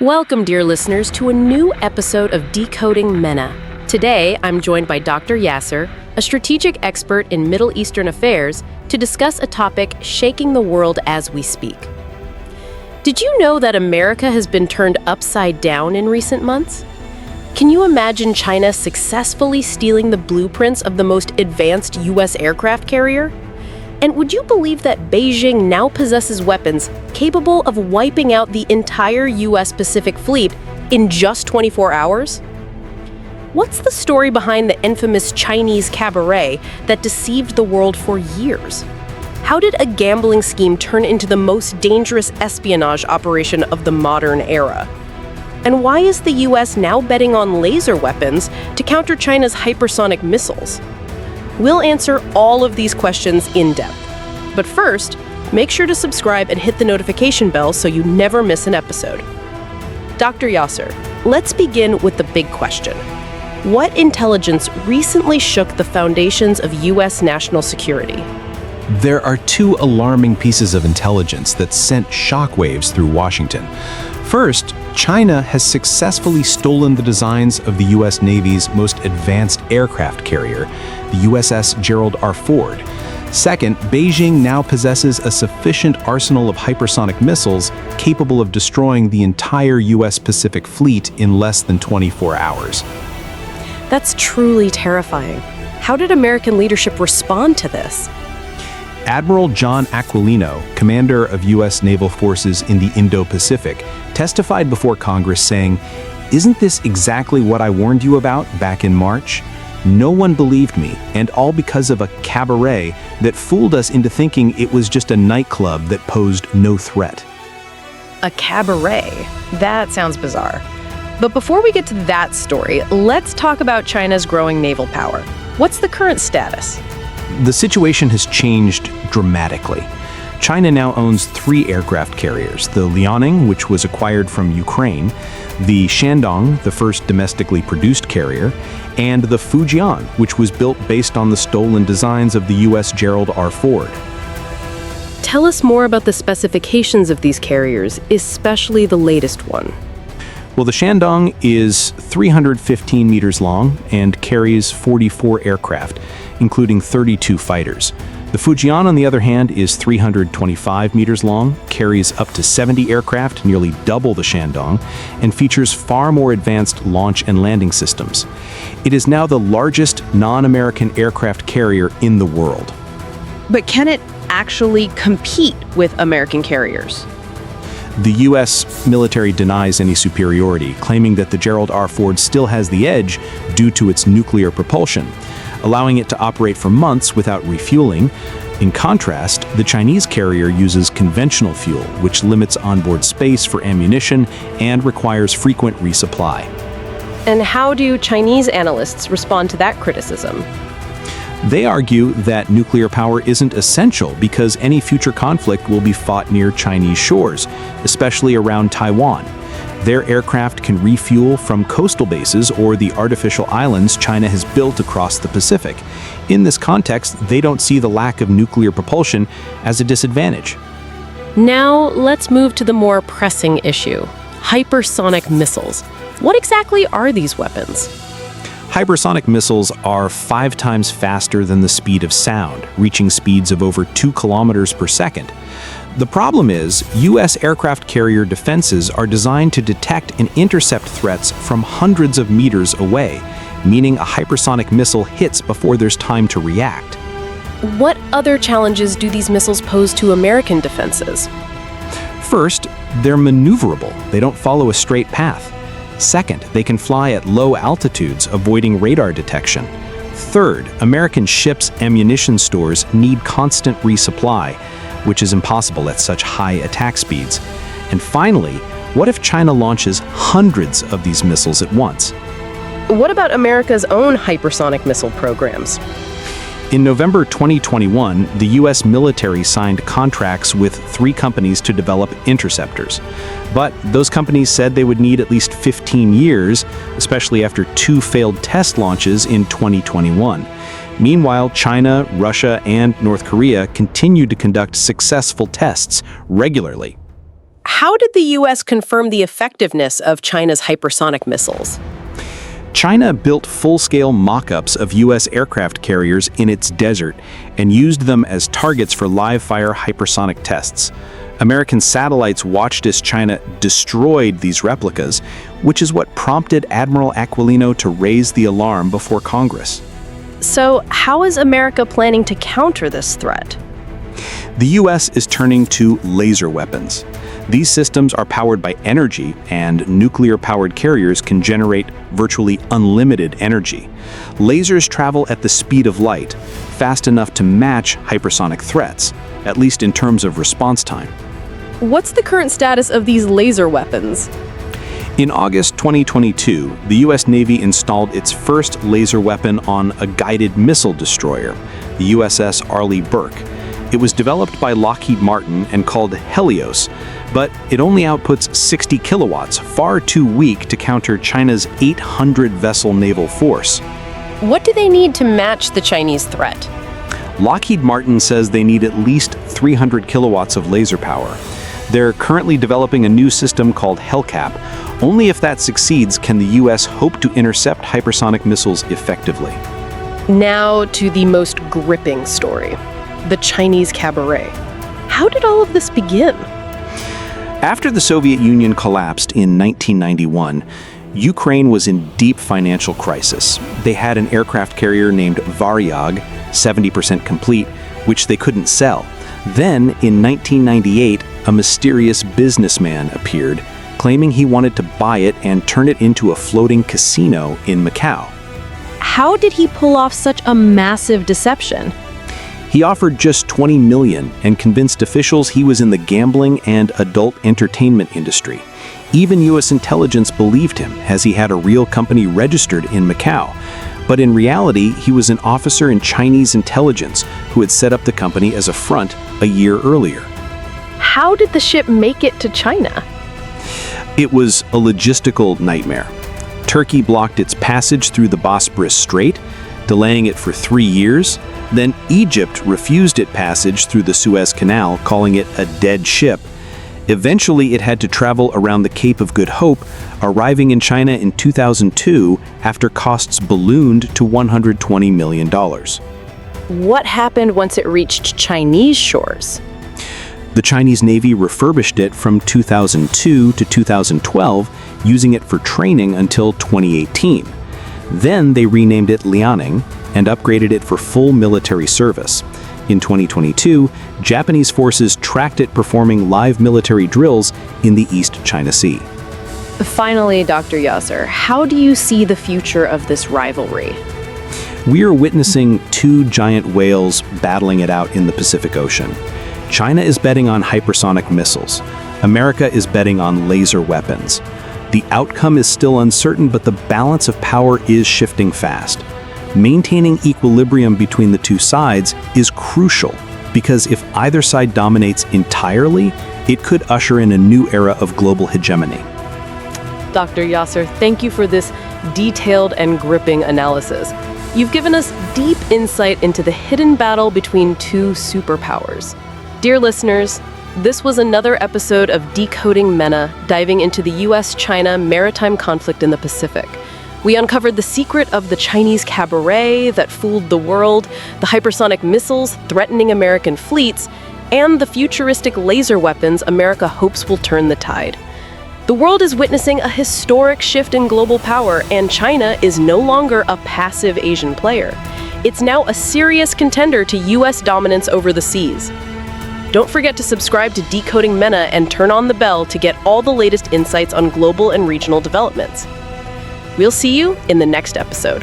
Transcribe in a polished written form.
Welcome, dear listeners, to a new episode of Decoding MENA. Today, I'm joined by Dr. Yasser, a strategic expert in Middle Eastern affairs, to discuss a topic shaking the world as we speak. Did you know that America has been turned upside down in recent months? Can you imagine China successfully stealing the blueprints of the most advanced U.S. aircraft carrier? And would you believe that Beijing now possesses weapons capable of wiping out the entire U.S. Pacific Fleet in just 24 hours? What's the story behind the infamous Chinese cabaret that deceived the world for years? How did a gambling scheme turn into the most dangerous espionage operation of the modern era? And why is the U.S. now betting on laser weapons to counter China's hypersonic missiles? We'll answer all of these questions in depth. But first, make sure to subscribe and hit the notification bell so you never miss an episode. Dr. Yasser, let's begin with the big question. What intelligence recently shook the foundations of U.S. national security? There are two alarming pieces of intelligence that sent shockwaves through Washington. First, China has successfully stolen the designs of the U.S. Navy's most advanced aircraft carrier, the USS Gerald R. Ford. Second, Beijing now possesses a sufficient arsenal of hypersonic missiles capable of destroying the entire U.S. Pacific Fleet in less than 24 hours. That's truly terrifying. How did American leadership respond to this? Admiral John Aquilino, commander of U.S. naval forces in the Indo-Pacific, testified before Congress saying, "Isn't this exactly what I warned you about back in March? No one believed me, and all because of a cabaret that fooled us into thinking it was just a nightclub that posed no threat." A cabaret? That sounds bizarre. But before we get to that story, let's talk about China's growing naval power. What's the current status? The situation has changed dramatically. China now owns 3 aircraft carriers: the Liaoning, which was acquired from Ukraine, the Shandong, the first domestically produced carrier, and the Fujian, which was built based on the stolen designs of the U.S. Gerald R. Ford. Tell us more about the specifications of these carriers, especially the latest one. Well, the Shandong is 315 meters long and carries 44 aircraft, including 32 fighters. The Fujian, on the other hand, is 325 meters long, carries up to 70 aircraft, nearly double the Shandong, and features far more advanced launch and landing systems. It is now the largest non-American aircraft carrier in the world. But can it actually compete with American carriers? The U.S. military denies any superiority, claiming that the Gerald R. Ford still has the edge due to its nuclear propulsion, allowing it to operate for months without refueling. In contrast, the Chinese carrier uses conventional fuel, which limits onboard space for ammunition and requires frequent resupply. And how do Chinese analysts respond to that criticism? They argue that nuclear power isn't essential because any future conflict will be fought near Chinese shores, especially around Taiwan. Their aircraft can refuel from coastal bases or the artificial islands China has built across the Pacific. In this context, they don't see the lack of nuclear propulsion as a disadvantage. Now, let's move to the more pressing issue: hypersonic missiles. What exactly are these weapons? Hypersonic missiles are 5 times faster than the speed of sound, reaching speeds of over 2 kilometers per second. The problem is, U.S. aircraft carrier defenses are designed to detect and intercept threats from hundreds of meters away, meaning a hypersonic missile hits before there's time to react. What other challenges do these missiles pose to American defenses? First, they're maneuverable. They don't follow a straight path. Second, they can fly at low altitudes, avoiding radar detection. Third, American ships' ammunition stores need constant resupply, which is impossible at such high attack speeds. And finally, what if China launches hundreds of these missiles at once? What about America's own hypersonic missile programs? In November 2021, the U.S. military signed contracts with 3 companies to develop interceptors. But those companies said they would need at least 15 years, especially after 2 failed test launches in 2021. Meanwhile, China, Russia, and North Korea continue to conduct successful tests regularly. How did the U.S. confirm the effectiveness of China's hypersonic missiles? China built full-scale mock-ups of U.S. aircraft carriers in its desert and used them as targets for live-fire hypersonic tests. American satellites watched as China destroyed these replicas, which is what prompted Admiral Aquilino to raise the alarm before Congress. So, how is America planning to counter this threat? The U.S. is turning to laser weapons. These systems are powered by energy, and nuclear-powered carriers can generate virtually unlimited energy. Lasers travel at the speed of light, fast enough to match hypersonic threats, at least in terms of response time. What's the current status of these laser weapons? In August 2022, the U.S. Navy installed its first laser weapon on a guided missile destroyer, the USS Arleigh Burke. It was developed by Lockheed Martin and called Helios, but it only outputs 60 kilowatts, far too weak to counter China's 800-vessel naval force. What do they need to match the Chinese threat? Lockheed Martin says they need at least 300 kilowatts of laser power. They're currently developing a new system called Hellcat. Only if that succeeds can the U.S. hope to intercept hypersonic missiles effectively. Now to the most gripping story, the Chinese cabaret. How did all of this begin? After the Soviet Union collapsed in 1991, Ukraine was in deep financial crisis. They had an aircraft carrier named Varyag, 70% complete, which they couldn't sell. Then, in 1998, a mysterious businessman appeared, claiming he wanted to buy it and turn it into a floating casino in Macau. How did he pull off such a massive deception? He offered just $20 million and convinced officials he was in the gambling and adult entertainment industry. Even U.S. intelligence believed him, as he had a real company registered in Macau. But in reality, he was an officer in Chinese intelligence who had set up the company as a front a year earlier. How did the ship make it to China? It was a logistical nightmare. Turkey blocked its passage through the Bosporus Strait, delaying it for 3 years. Then Egypt refused it passage through the Suez Canal, calling it a dead ship. Eventually, it had to travel around the Cape of Good Hope, arriving in China in 2002 after costs ballooned to $120 million. What happened once it reached Chinese shores? The Chinese Navy refurbished it from 2002 to 2012, using it for training until 2018. Then they renamed it Liaoning and upgraded it for full military service. In 2022, Japanese forces tracked it performing live military drills in the East China Sea. Finally, Dr. Yasser, how do you see the future of this rivalry? We are witnessing two giant whales battling it out in the Pacific Ocean. China is betting on hypersonic missiles. America is betting on laser weapons. The outcome is still uncertain, but the balance of power is shifting fast. Maintaining equilibrium between the two sides is crucial, because if either side dominates entirely, it could usher in a new era of global hegemony. Dr. Yasser, thank you for this detailed and gripping analysis. You've given us deep insight into the hidden battle between two superpowers. Dear listeners, this was another episode of Decoding MENA, diving into the U.S.-China maritime conflict in the Pacific. We uncovered the secret of the Chinese cabaret that fooled the world, the hypersonic missiles threatening American fleets, and the futuristic laser weapons America hopes will turn the tide. The world is witnessing a historic shift in global power, and China is no longer a passive Asian player. It's now a serious contender to U.S. dominance over the seas. Don't forget to subscribe to Decoding MENA and turn on the bell to get all the latest insights on global and regional developments. We'll see you in the next episode.